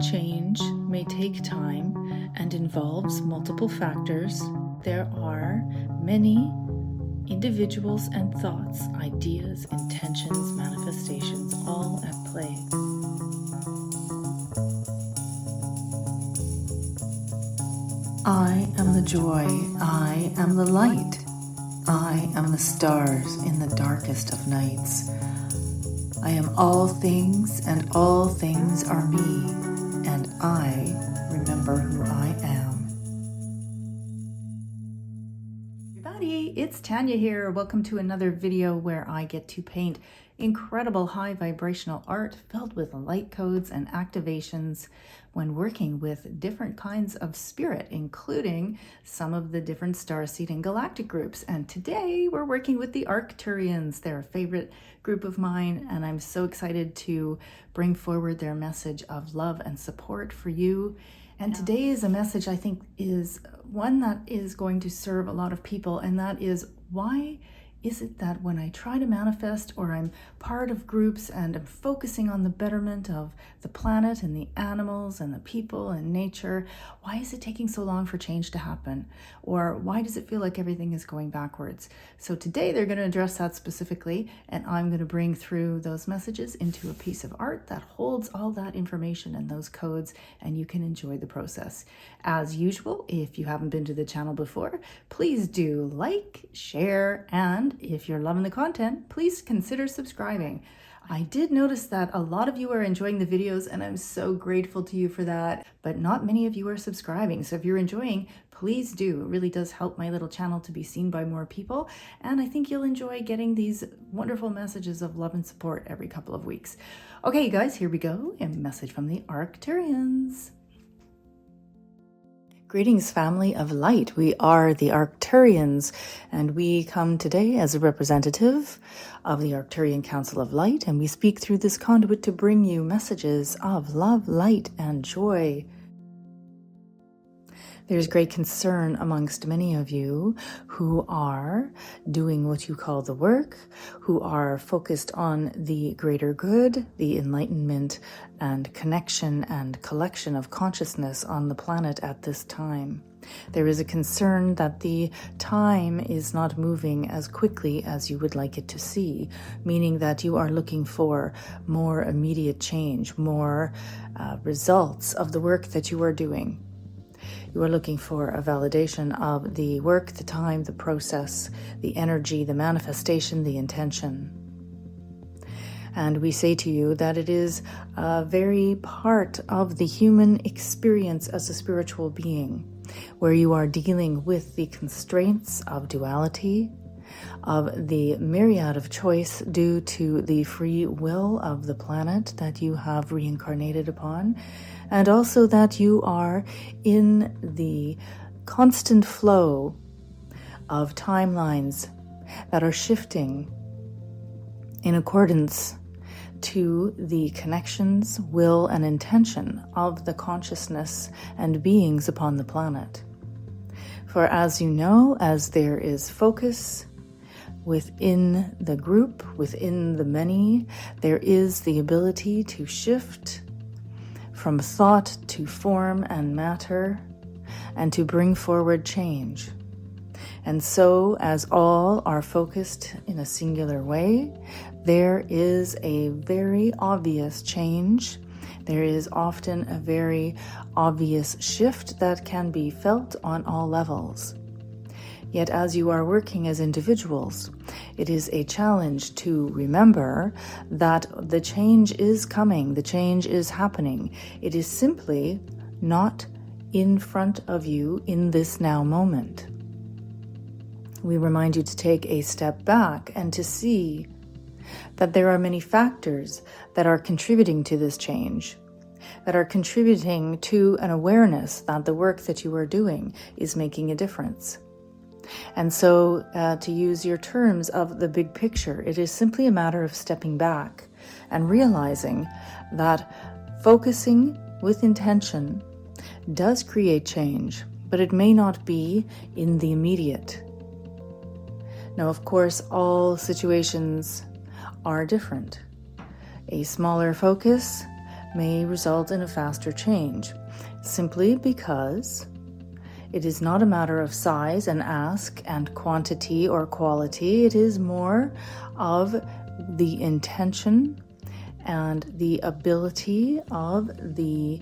Change may take time and involves multiple factors. There are many individuals and thoughts, ideas, intentions, manifestations, all at play. I am the joy. I am the light. I am the stars in the darkest of nights. I am all things, and all things are me, and I remember who I am. Everybody, it's Tanya here. Welcome to another video where I get to paint incredible high vibrational art filled with light codes and activations when working with different kinds of spirit, including some of the different starseed and galactic groups. And today we're working with the Arcturians. They're a favorite group of mine, and I'm so excited to bring forward their message of love and support for you. And today is a message I think is one that is going to serve a lot of people, and that is, why is it that when I try to manifest, or I'm part of groups and I'm focusing on the betterment of the planet and the animals and the people and nature, why is it taking so long for change to happen? Or why does it feel like everything is going backwards? So today they're going to address that specifically, and I'm going to bring through those messages into a piece of art that holds all that information and those codes, and you can enjoy the process. As usual, if you haven't been to the channel before, please do like, share, and if you're loving the content, please consider subscribing. I did notice that a lot of you are enjoying the videos, and I'm so grateful to you for that, but not many of you are subscribing. So if you're enjoying, please do. It really does help my little channel to be seen by more people, and I think you'll enjoy getting these wonderful messages of love and support every couple of weeks. Okay, guys, here we go. A message from the Arcturians. Greetings, family of light. We are the Arcturians, and we come today as a representative of the Arcturian Council of Light, and we speak through this conduit to bring you messages of love, light, and joy. There's great concern amongst many of you who are doing what you call the work, who are focused on the greater good, the enlightenment and connection and collection of consciousness on the planet at this time. There is a concern that the time is not moving as quickly as you would like it to see, meaning that you are looking for more immediate change, more results of the work that you are doing. You are looking for a validation of the work, the time, the process, the energy, the manifestation, the intention. And we say to you that it is a very part of the human experience as a spiritual being, where you are dealing with the constraints of duality, of the myriad of choice due to the free will of the planet that you have reincarnated upon, and also that you are in the constant flow of timelines that are shifting in accordance to the connections, will, and intention of the consciousness and beings upon the planet. For as you know, as there is focus within the group, within the many, there is the ability to shift from thought to form and matter, and to bring forward change. And so, as all are focused in a singular way, there is a very obvious change. There is often a very obvious shift that can be felt on all levels. Yet as you are working as individuals, it is a challenge to remember that the change is coming, the change is happening. It is simply not in front of you in this now moment. We remind you to take a step back and to see that there are many factors that are contributing to this change, that are contributing to an awareness that the work that you are doing is making a difference. And so, to use your terms of the big picture, it is simply a matter of stepping back and realizing that focusing with intention does create change, but it may not be in the immediate. Now, of course, all situations are different. A smaller focus may result in a faster change, simply because it is not a matter of size and ask and quantity or quality. It is more of the intention and the ability of the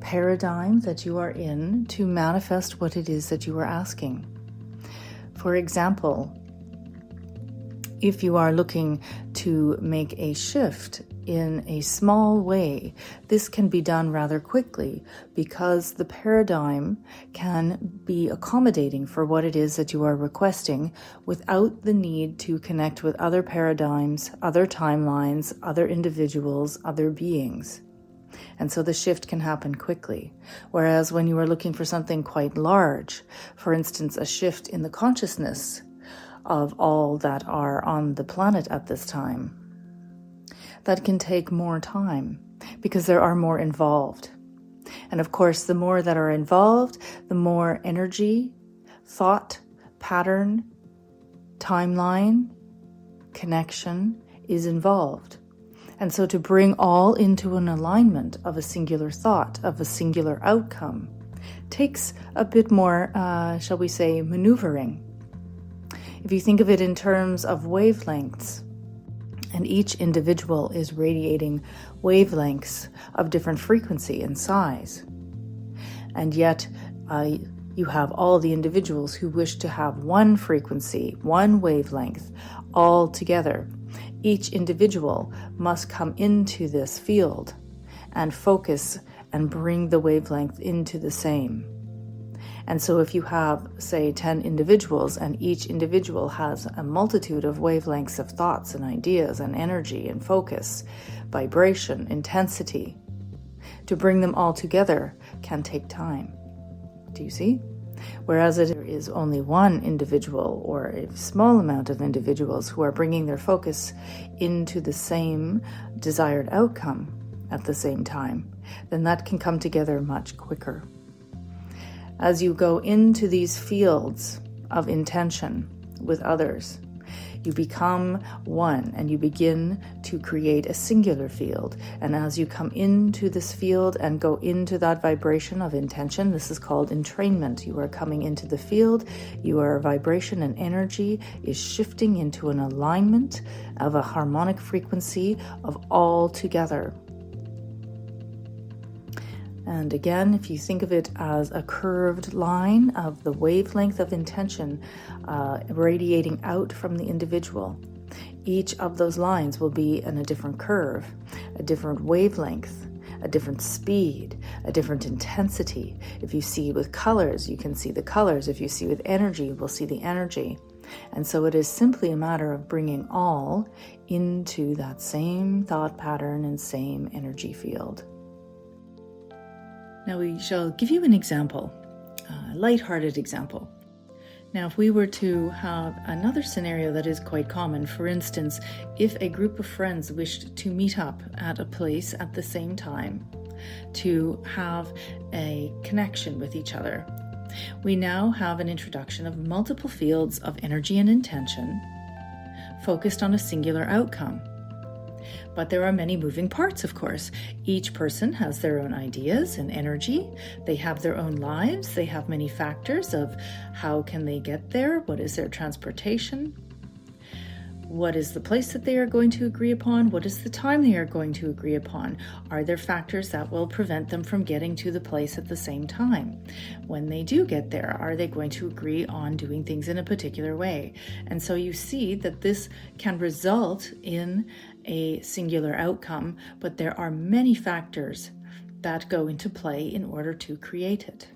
paradigm that you are in to manifest what it is that you are asking. For example, if you are looking to make a shift in a small way, this can be done rather quickly because the paradigm can be accommodating for what it is that you are requesting without the need to connect with other paradigms, other timelines, other individuals, other beings. And so the shift can happen quickly. Whereas when you are looking for something quite large, for instance, a shift in the consciousness of all that are on the planet at this time, that can take more time because there are more involved. And of course, the more that are involved, the more energy, thought, pattern, timeline, connection is involved. And so to bring all into an alignment of a singular thought, of a singular outcome, takes a bit more, shall we say, maneuvering. If you think of it in terms of wavelengths, and each individual is radiating wavelengths of different frequency and size, and yet you have all the individuals who wish to have one frequency, one wavelength, all together. Each individual must come into this field and focus and bring the wavelength into the same. And so if you have, say, 10 individuals and each individual has a multitude of wavelengths of thoughts and ideas and energy and focus, vibration, intensity, to bring them all together can take time. Do you see? Whereas it is only one individual or a small amount of individuals who are bringing their focus into the same desired outcome at the same time, then that can come together much quicker. As you go into these fields of intention with others, you become one and you begin to create a singular field. And as you come into this field and go into that vibration of intention, this is called entrainment. You are coming into the field, your vibration and energy is shifting into an alignment of a harmonic frequency of all together. And again, if you think of it as a curved line of the wavelength of intention radiating out from the individual, each of those lines will be in a different curve, a different wavelength, a different speed, a different intensity. If you see with colors, you can see the colors. If you see with energy, you will see the energy. And so it is simply a matter of bringing all into that same thought pattern and same energy field. Now we shall give you an example, a lighthearted example. Now, if we were to have another scenario that is quite common, for instance, if a group of friends wished to meet up at a place at the same time to have a connection with each other, we now have an introduction of multiple fields of energy and intention focused on a singular outcome. But there are many moving parts, of course. Each person has their own ideas and energy. They have their own lives. They have many factors of how can they get there? What is their transportation? What is the place that they are going to agree upon? What is the time they are going to agree upon? Are there factors that will prevent them from getting to the place at the same time? When they do get there, are they going to agree on doing things in a particular way? And so you see that this can result in a singular outcome, but there are many factors that go into play in order to create it.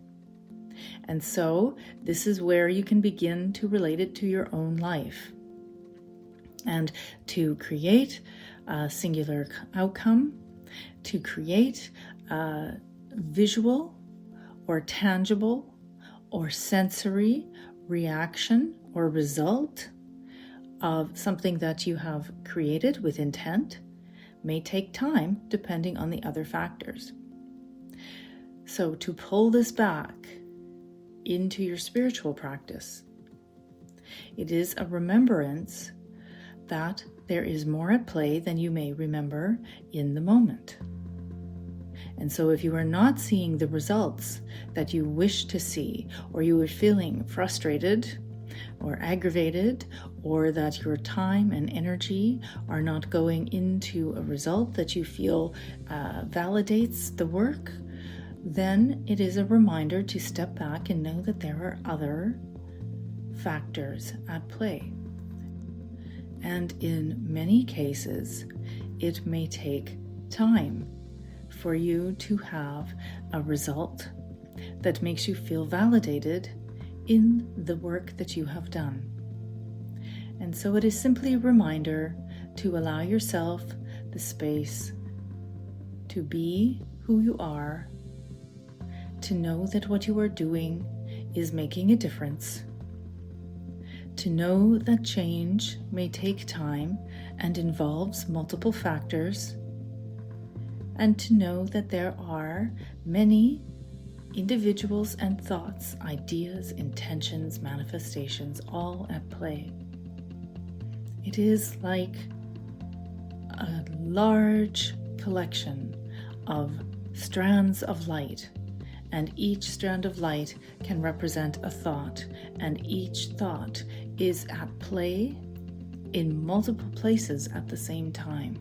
And so this is where you can begin to relate it to your own life. And to create a singular outcome, to create a visual or tangible or sensory reaction or result of something that you have created with intent may take time depending on the other factors. So to pull this back into your spiritual practice, it is a remembrance that there is more at play than you may remember in the moment. And so if you are not seeing the results that you wish to see, or you are feeling frustrated or aggravated, or that your time and energy are not going into a result that you feel validates the work, then it is a reminder to step back and know that there are other factors at play. And in many cases, it may take time for you to have a result that makes you feel validated in the work that you have done. And so it is simply a reminder to allow yourself the space to be who you are, to know that what you are doing is making a difference, to know that change may take time and involves multiple factors, and to know that there are many individuals and thoughts, ideas, intentions, manifestations, all at play. It is like a large collection of strands of light, and each strand of light can represent a thought, and each thought is at play in multiple places at the same time.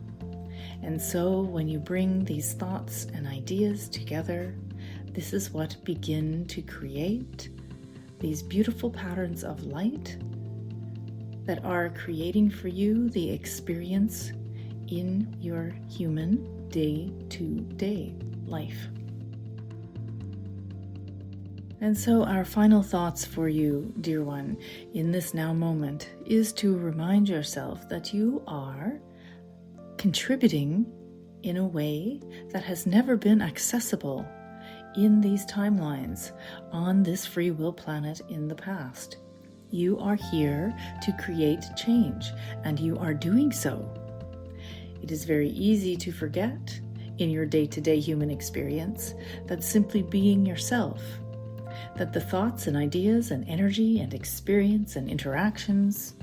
And so when you bring these thoughts and ideas together, this is what begin to create these beautiful patterns of light that are creating for you the experience in your human day-to-day life. And so our final thoughts for you, dear one, in this now moment is to remind yourself that you are contributing in a way that has never been accessible in these timelines on this free will planet in the past. You are here to create change, and you are doing so. It is very easy to forget in your day-to-day human experience that simply being yourself, that the thoughts and ideas and energy and experience and interactions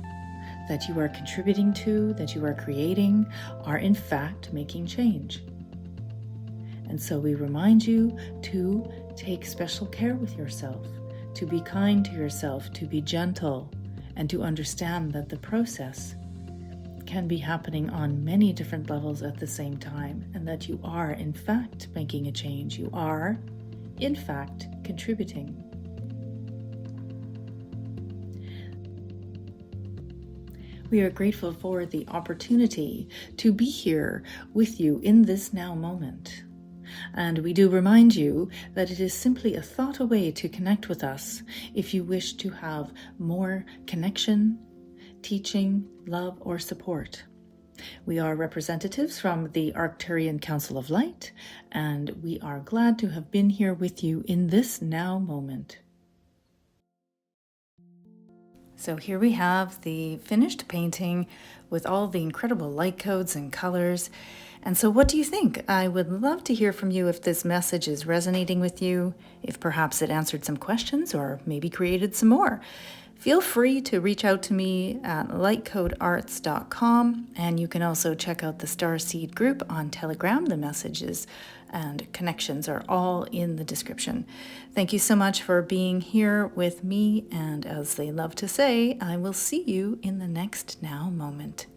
that you are contributing to, that you are creating, are in fact making change. And so we remind you to take special care with yourself, to be kind to yourself, to be gentle, and to understand that the process can be happening on many different levels at the same time, and that you are in fact making a change. You are in fact contributing. We are grateful for the opportunity to be here with you in this now moment. And we do remind you that it is simply a thought away to connect with us if you wish to have more connection, teaching, love, or support. We are representatives from the Arcturian Council of Light, and we are glad to have been here with you in this now moment. So here we have the finished painting with all the incredible light codes and colors. And so what do you think? I would love to hear from you if this message is resonating with you, if perhaps it answered some questions or maybe created some more. Feel free to reach out to me at lightcodearts.com, and you can also check out the Starseed group on Telegram. The messages and connections are all in the description. Thank you so much for being here with me, and as they love to say, I will see you in the next now moment.